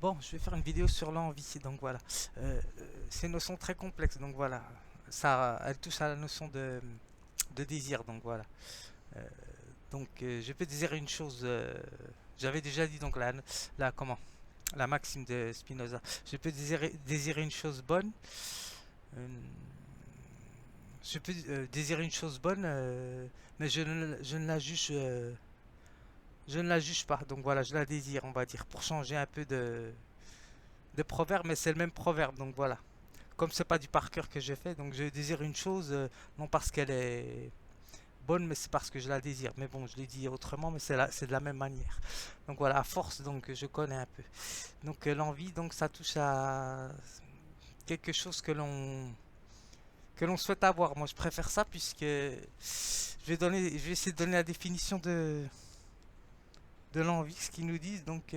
Bon, je vais faire une vidéo sur l'envie, donc voilà. C'est une notion très complexe, donc voilà. Ça, elle touche à la notion de désir, donc voilà. Euh, je peux désirer une chose. J'avais déjà dit donc comment, la maxime de Spinoza. Je peux désirer une chose bonne. euh, je peux désirer une chose bonne, mais je ne la juge. Je ne la juge pas, donc voilà, je la désire, on va dire, pour changer un peu de proverbe, mais c'est le même proverbe, donc voilà. Comme c'est pas du par cœur que j'ai fait, donc je désire une chose, non parce qu'elle est bonne, mais c'est parce que je la désire. Mais bon, je l'ai dit autrement, mais c'est de la même manière. Donc voilà, à force, donc je connais un peu. Donc l'envie, donc ça touche à quelque chose que l'on souhaite avoir. Moi, je préfère ça puisque je vais essayer de donner la définition de l'envie, ce qu'ils nous disent. Donc,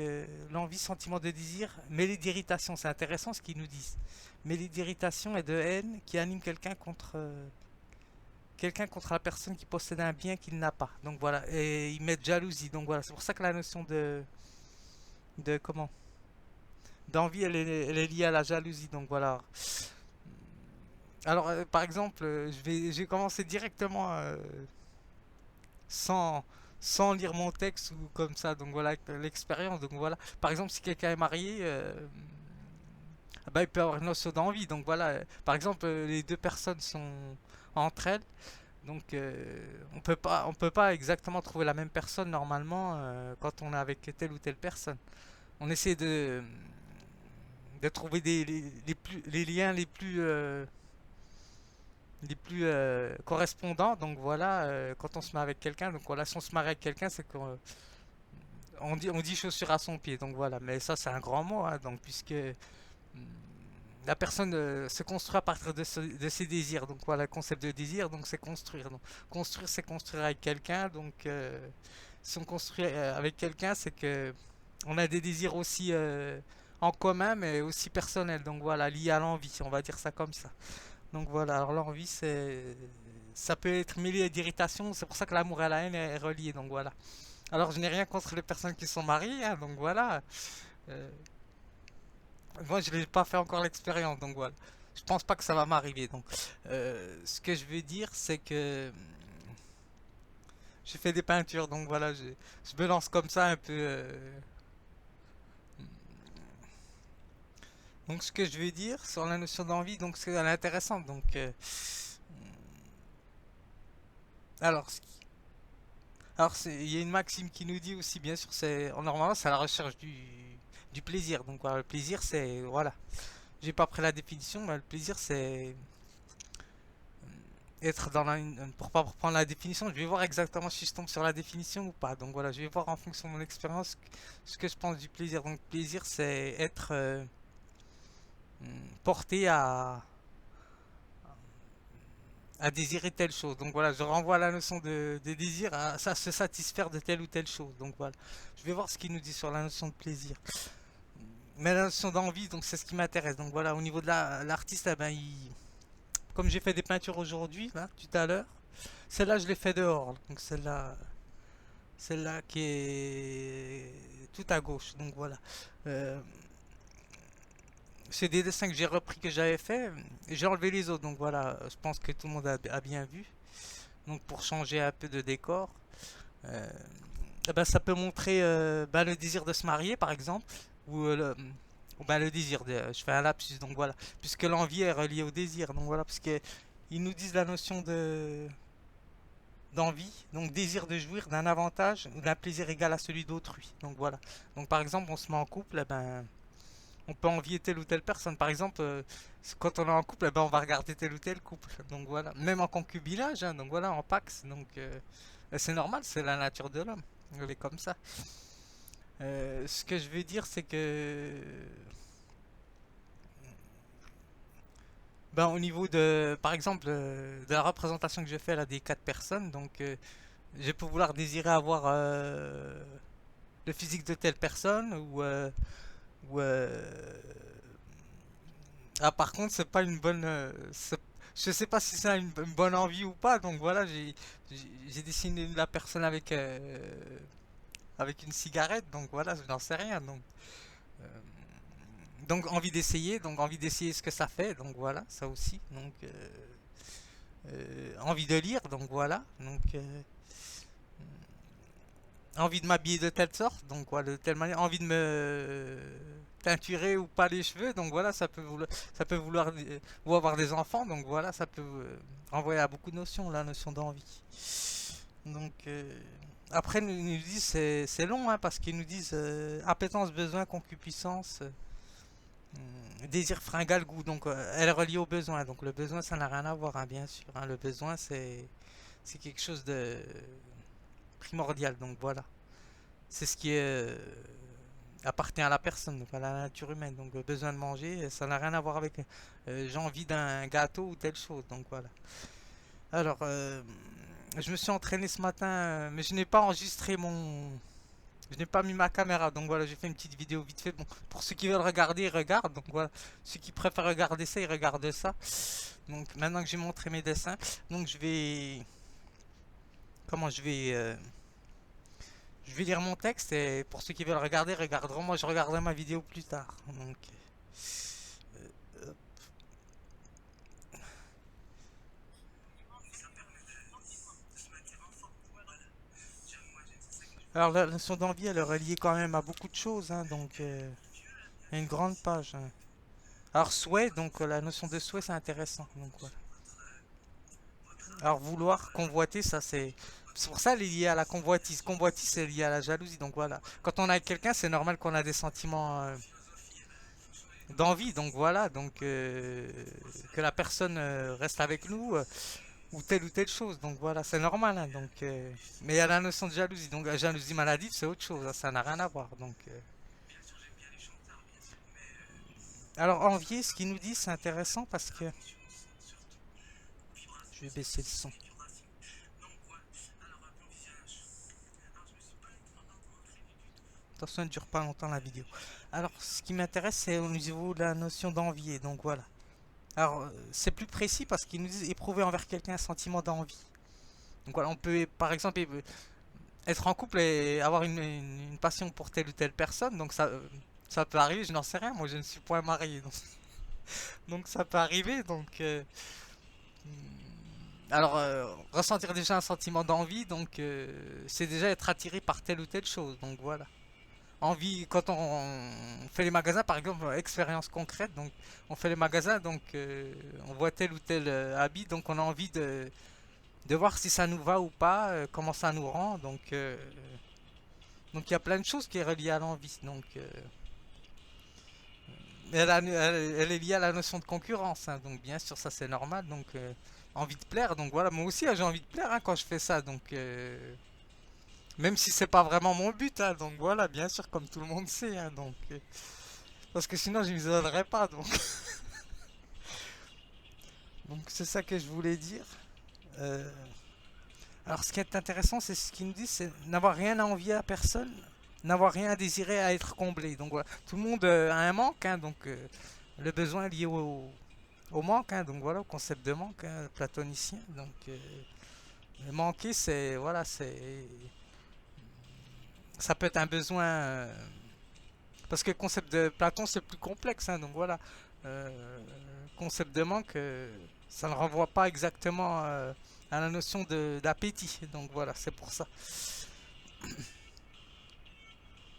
l'envie, sentiment de désir, mêlé d'irritation. C'est intéressant ce qu'ils nous disent. Mêlé d'irritation et de haine qui anime quelqu'un contre la personne qui possède un bien qu'il n'a pas. Donc voilà. Et ils mettent jalousie. Donc voilà. C'est pour ça que la notion de comment d'envie, elle est liée à la jalousie. Donc voilà. Alors, par exemple, je vais commencer directement sans, sans lire mon texte ou comme ça. Donc voilà, avec l'expérience. Donc voilà. Par exemple, si quelqu'un est marié, ah bah, il peut avoir une notion d'envie. Donc voilà. Par exemple, les deux personnes sont entre elles. Donc on peut pas exactement trouver la même personne normalement quand on est avec telle ou telle personne. On essaie de trouver les liens les plus correspondants. Donc voilà, quand on se met avec quelqu'un, donc voilà, si on se marie avec quelqu'un, c'est qu'on on dit chaussure à son pied. Donc voilà, mais ça c'est un grand mot, hein, donc puisque la personne se construit à partir de ses désirs. Donc voilà, le concept de désir, donc c'est construire. Donc construire, c'est construire avec quelqu'un. Donc si on construit avec quelqu'un, c'est que on a des désirs aussi en commun, mais aussi personnels. Donc voilà, liés à l'envie, on va dire ça comme ça. Donc voilà, alors l'envie, ça peut être mêlé d'irritation. C'est pour ça que l'amour et la haine est relié. Donc voilà. Alors je n'ai rien contre les personnes qui sont mariées, hein, donc voilà. Euh, Moi, je n'ai pas fait encore l'expérience, donc voilà. Je pense pas que ça va m'arriver. Donc, ce que je veux dire, c'est que j'ai fait des peintures, donc voilà, je me lance comme ça un peu. Donc, ce que je veux dire sur la notion d'envie, donc c'est intéressant. Donc, alors, il y a une maxime qui nous dit aussi, bien sûr, normalement, c'est à la recherche du plaisir. Donc, voilà, le plaisir, c'est voilà. J'ai pas pris la définition, mais le plaisir, c'est être dans pour pas reprendre la définition, je vais voir exactement si je tombe sur la définition ou pas. Donc voilà, je vais voir en fonction de mon expérience ce que je pense du plaisir. Donc plaisir, c'est être porté à désirer telle chose. Donc voilà, je renvoie la notion de désir à ça, se satisfaire de telle ou telle chose. Donc voilà, je vais voir ce qu'il nous dit sur la notion de plaisir. Mais la notion d'envie, donc c'est ce qui m'intéresse. Donc voilà, au niveau de l'artiste, eh ben, comme j'ai fait des peintures aujourd'hui, là, tout à l'heure, celle-là, je l'ai fait dehors. Donc celle-là qui est tout à gauche. Donc voilà. Euh, c'est des dessins que j'ai repris que j'avais fait. Et j'ai enlevé les autres. Donc voilà. Je pense que tout le monde a bien vu. Donc pour changer un peu de décor. euh, eh ben, ça peut montrer ben, le désir de se marier par exemple. Ou ben, le désir de. Je fais un lapsus. Donc voilà. Puisque l'envie est reliée au désir. Donc voilà. Parce que ils nous disent la notion d'envie, donc désir de jouir d'un avantage ou d'un plaisir égal à celui d'autrui. Donc voilà. Donc par exemple, on se met en couple, eh ben, on peut envier telle ou telle personne. Par exemple, quand on est en couple, eh ben, on va regarder tel ou tel couple. Donc voilà. Même en concubinage, hein, donc voilà, en pax. Donc c'est normal, c'est la nature de l'homme. Elle est comme ça. Ce que je veux dire, c'est que ben, au niveau de, par exemple, de la représentation que je fais là des quatre personnes, donc je peux vouloir désirer avoir le physique de telle personne ou ah par contre c'est pas une bonne je sais pas si c'est une bonne envie ou pas donc voilà j'ai dessiné la personne avec une cigarette donc voilà je n'en sais rien donc Donc envie d'essayer ce que ça fait, donc voilà, ça aussi. Donc envie de lire, donc voilà. Donc envie de m'habiller de telle sorte, donc voilà, de telle manière, envie de me teinturer ou pas les cheveux, donc voilà, ça peut vouloir ou avoir des enfants, donc voilà, ça peut renvoyer à beaucoup de notions, la notion d'envie. Donc après, ils nous disent, c'est long, hein, parce qu'ils nous disent appétence, besoin, concupiscence, désir, fringal, goût, donc elle est reliée au besoin, donc le besoin, ça n'a rien à voir, hein, bien sûr, hein, le besoin, c'est quelque chose de primordial, donc voilà. C'est ce qui appartient à la personne, donc à la nature humaine. Donc besoin de manger, ça n'a rien à voir avec j'ai envie d'un gâteau ou telle chose. Donc voilà. Alors, je me suis entraîné ce matin, mais je n'ai pas enregistré je n'ai pas mis ma caméra. Donc voilà, j'ai fait une petite vidéo vite fait. Bon, pour ceux qui veulent regarder, ils regardent. Donc voilà, ceux qui préfèrent regarder ça, ils regardent ça. Donc maintenant que j'ai montré mes dessins, donc je vais, comment je vais lire mon texte et pour ceux qui veulent regarder, regarderont. Moi, je regarderai ma vidéo plus tard. Donc, hop. Alors, la notion d'envie, elle est reliée quand même à beaucoup de choses, hein, donc, il y a une grande page, hein. Alors, souhait, donc la notion de souhait, c'est intéressant. Donc, voilà. Alors, vouloir, convoiter, ça c'est. C'est pour ça, elle est liée à la convoitise. Convoitise, c'est lié à la jalousie. Donc voilà. Quand on est avec quelqu'un, c'est normal qu'on a des sentiments d'envie. Donc voilà. Donc que la personne reste avec nous. Ou telle chose. Donc voilà, c'est normal, hein, donc, mais il y a la notion de jalousie. Donc la jalousie maladive, c'est autre chose, hein, ça n'a rien à voir. Donc, alors envier, ce qu'il nous dit, c'est intéressant parce que je vais baisser le son. Attention, ça ne dure pas longtemps la vidéo. Alors, ce qui m'intéresse, c'est au niveau de la notion d'envier. Donc voilà. Alors, c'est plus précis parce qu'il nous dit éprouver envers quelqu'un un sentiment d'envie. Donc voilà, on peut, par exemple, être en couple et avoir une passion pour telle ou telle personne. Donc ça peut arriver, je n'en sais rien. Moi, je ne suis point marié. Donc ça peut arriver. Donc, alors, ressentir déjà un sentiment d'envie, donc c'est déjà être attiré par telle ou telle chose. Donc voilà. Envie, quand on fait les magasins, par exemple, expérience concrète, donc on fait les magasins, donc on voit tel ou tel habit, donc on a envie de voir si ça nous va ou pas, comment ça nous rend. Donc il y a plein de choses qui est reliées à l'envie. Donc elle est liée à la notion de concurrence, hein, donc bien sûr ça c'est normal. Donc envie de plaire, donc voilà, moi aussi hein, j'ai envie de plaire hein, quand je fais ça. Donc même si c'est pas vraiment mon but, hein, donc voilà, bien sûr comme tout le monde sait, hein, donc parce que sinon je ne m'isolerais pas. Donc c'est ça que je voulais dire. Euh, alors ce qui est intéressant, c'est ce qu'il nous dit, c'est n'avoir rien à envier à personne, n'avoir rien à désirer à être comblé. Donc voilà, tout le monde a un manque, hein, donc le besoin lié au manque, hein, donc voilà, au concept de manque, hein, platonicien. Donc manquer, c'est voilà, c'est ça peut être un besoin parce que le concept de Platon c'est plus complexe, hein, donc voilà, concept de manque, ça ne renvoie pas exactement à la notion d'appétit. Donc voilà, c'est pour ça.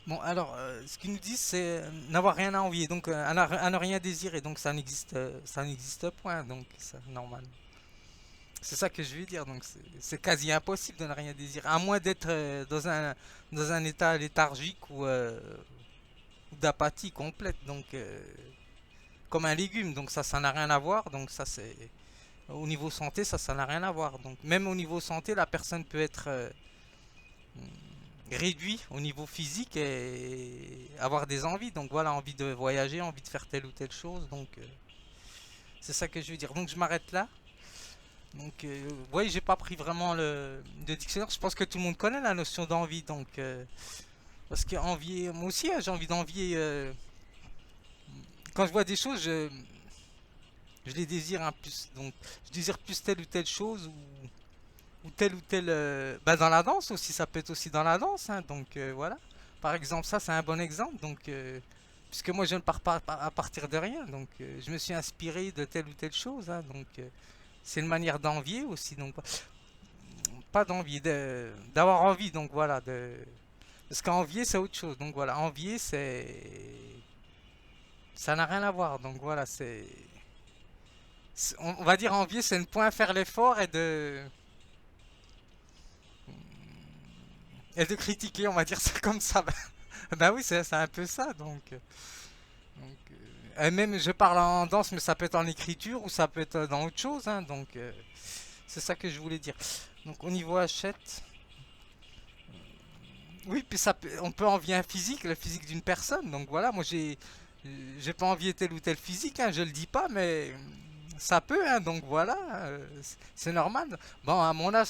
Bon, alors, ce qu'ils nous disent, c'est n'avoir rien à envier, donc à ne rien désirer, donc ça n'existe point, donc c'est normal. C'est ça que je veux dire, donc c'est quasi impossible de ne rien désirer, à moins d'être dans un état léthargique ou d'apathie complète, donc comme un légume, donc ça n'a rien à voir, donc ça c'est au niveau santé, ça n'a rien à voir, donc même au niveau santé, la personne peut être réduit au niveau physique et avoir des envies. Donc voilà, envie de voyager, envie de faire telle ou telle chose. Donc c'est ça que je veux dire. Donc je m'arrête là. Donc vous voyez, j'ai pas pris vraiment le dictionnaire. Je pense que tout le monde connaît la notion d'envie. Donc parce que envier, moi aussi hein, j'ai envie d'envier. Quand je vois des choses, je les désire un plus. Donc je désire plus telle ou telle chose ou tel ou tel bah dans la danse aussi, ça peut être aussi dans la danse hein, donc voilà, par exemple ça c'est un bon exemple. Donc puisque moi je ne pars pas à partir de rien, donc je me suis inspiré de telle ou telle chose, hein, donc c'est une manière d'envier aussi, donc pas d'envier, d'avoir envie, donc voilà, parce qu'envier c'est autre chose, donc voilà, envier ça n'a rien à voir, donc voilà, on va dire envier c'est ne point faire l'effort et de critiquer, on va dire ça comme ça. Ben oui, c'est un peu ça, et même je parle en danse, mais ça peut être en écriture ou ça peut être dans autre chose, hein, donc c'est ça que je voulais dire. Donc au niveau hachette, oui, puis on peut envier un physique, le physique d'une personne. Donc voilà, moi j'ai pas envié tel ou tel physique, hein, je le dis pas, mais ça peut, hein, donc voilà, c'est normal. Bon, à mon âge,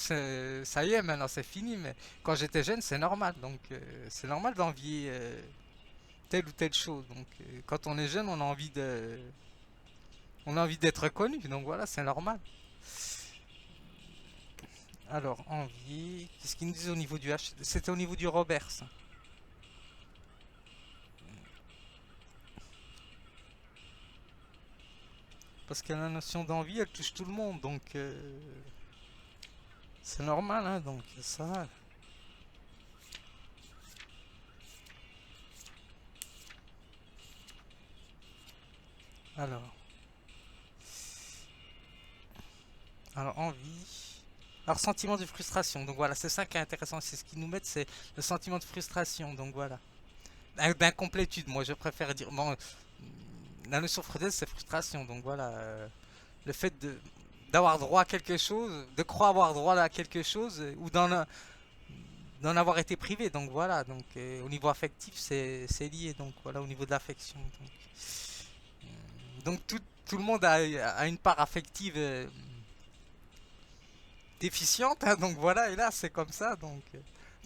ça y est, maintenant c'est fini, mais quand j'étais jeune, c'est normal. Donc c'est normal d'envier telle ou telle chose. Donc quand on est jeune, on a envie d'être reconnu. Donc voilà, c'est normal. Alors, envie, qu'est-ce qu'ils nous disent au niveau du H? C'était au niveau du Robert, ça. Parce que la notion d'envie, elle touche tout le monde, donc c'est normal, hein, donc ça. Alors, alors envie. Alors sentiment de frustration, donc voilà, c'est ça qui est intéressant, c'est ce qu'ils nous mettent, c'est le sentiment de frustration, donc voilà. D'incomplétude, moi je préfère dire. Bon, la notion de frustration, c'est frustration, donc voilà. Le fait d'avoir droit à quelque chose, de croire avoir droit à quelque chose, ou d'en avoir été privé. Donc voilà, donc au niveau affectif, c'est lié. Donc voilà, au niveau de l'affection. Donc tout le monde a une part affective déficiente. Hein, donc voilà, et là c'est comme ça. Donc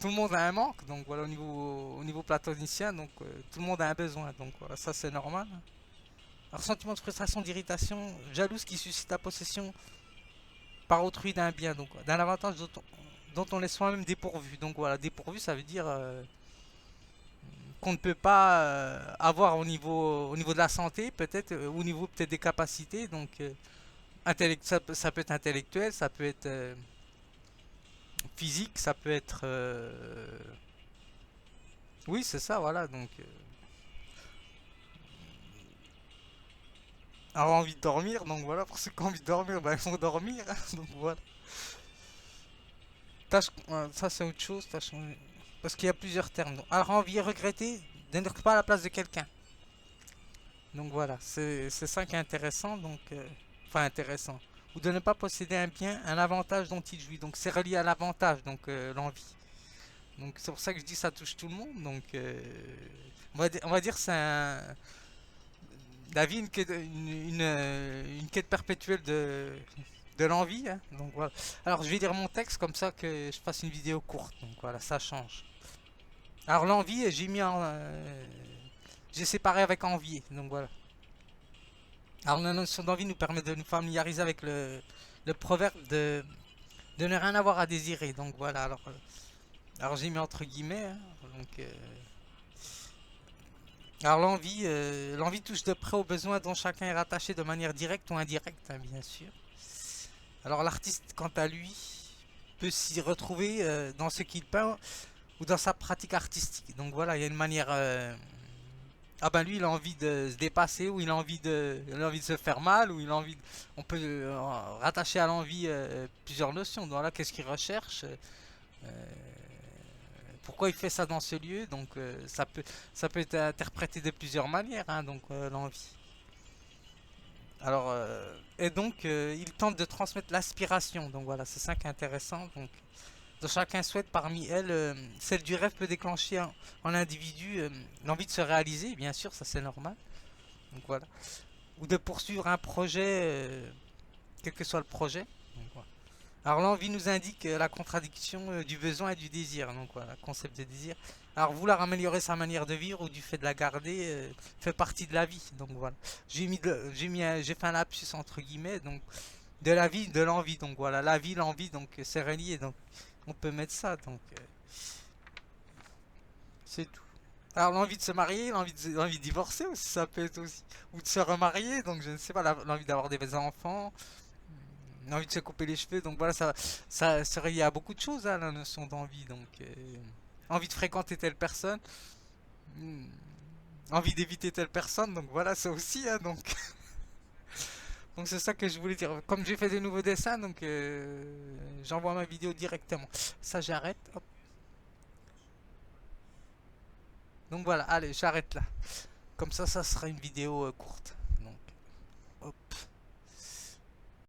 tout le monde a un manque. Donc voilà, au niveau platonicien, donc tout le monde a un besoin. Donc voilà, ça c'est normal. Alors sentiment de frustration, d'irritation, jalouse qui suscite la possession par autrui d'un bien, donc d'un avantage dont on est soi-même dépourvu. Donc voilà, dépourvu, ça veut dire qu'on ne peut pas avoir au niveau de la santé, peut-être, au niveau peut-être des capacités. Donc ça peut être intellectuel, ça peut être physique, ça peut être... oui, c'est ça, voilà. Donc, avoir envie de dormir, donc voilà, pour ceux qui ont envie de dormir, ben, ils vont dormir. Hein, donc voilà. Ça c'est autre chose, parce qu'il y a plusieurs termes. Donc, alors envie et regretter de n'être pas à la place de quelqu'un. Donc voilà, c'est ça qui est intéressant, donc enfin intéressant. Ou de ne pas posséder un bien, un avantage dont il jouit. Donc c'est relié à l'avantage, donc l'envie. Donc c'est pour ça que je dis ça touche tout le monde. Donc on va dire c'est la vie une quête perpétuelle de l'envie. Hein. Donc voilà. Alors je vais lire mon texte comme ça que je fasse une vidéo courte. Donc voilà, ça change. Alors l'envie, j'ai séparé avec envie. Donc voilà. Alors la notion d'envie nous permet de nous familiariser avec le proverbe de ne rien avoir à désirer. Donc voilà, alors j'ai mis entre guillemets. Hein, donc, alors l'envie touche de près aux besoins dont chacun est rattaché de manière directe ou indirecte, hein, bien sûr. Alors l'artiste, quant à lui, peut s'y retrouver dans ce qu'il peint ou dans sa pratique artistique. Donc voilà, il y a une manière... ah ben lui, il a envie de se dépasser, ou il a envie de se faire mal, ou il a envie... On peut rattacher à l'envie plusieurs notions. Donc là, qu'est-ce qu'il recherche pourquoi il fait ça dans ce lieu? Donc ça peut être interprété de plusieurs manières, hein, donc l'envie. Alors, et donc il tente de transmettre l'aspiration. Donc voilà, c'est ça qui est intéressant. Donc chacun souhaite parmi elles, celle du rêve peut déclencher en l'individu l'envie de se réaliser, bien sûr, ça c'est normal. Donc voilà. Ou de poursuivre un projet, quel que soit le projet. Donc, voilà. Alors l'envie nous indique la contradiction du besoin et du désir. Donc voilà, concept de désir. Alors vouloir améliorer sa manière de vivre ou du fait de la garder fait partie de la vie. Donc voilà. J'ai fait un lapsus entre guillemets. Donc de la vie, de l'envie. Donc voilà, la vie, l'envie. Donc c'est relié. Donc on peut mettre ça. Donc c'est tout. Alors l'envie de se marier, l'envie de divorcer aussi, ça peut être aussi. Ou de se remarier, donc je ne sais pas, l'envie d'avoir des enfants, l'envie de se couper les cheveux, donc voilà, ça se relie à beaucoup de choses, hein, la notion d'envie. Donc envie de fréquenter telle personne, hmm, envie d'éviter telle personne, donc voilà, ça aussi, hein, donc donc c'est ça que je voulais dire. Comme j'ai fait des nouveaux dessins, donc j'envoie ma vidéo directement. Ça j'arrête, hop. Donc voilà, allez, j'arrête là. Comme ça sera une vidéo courte.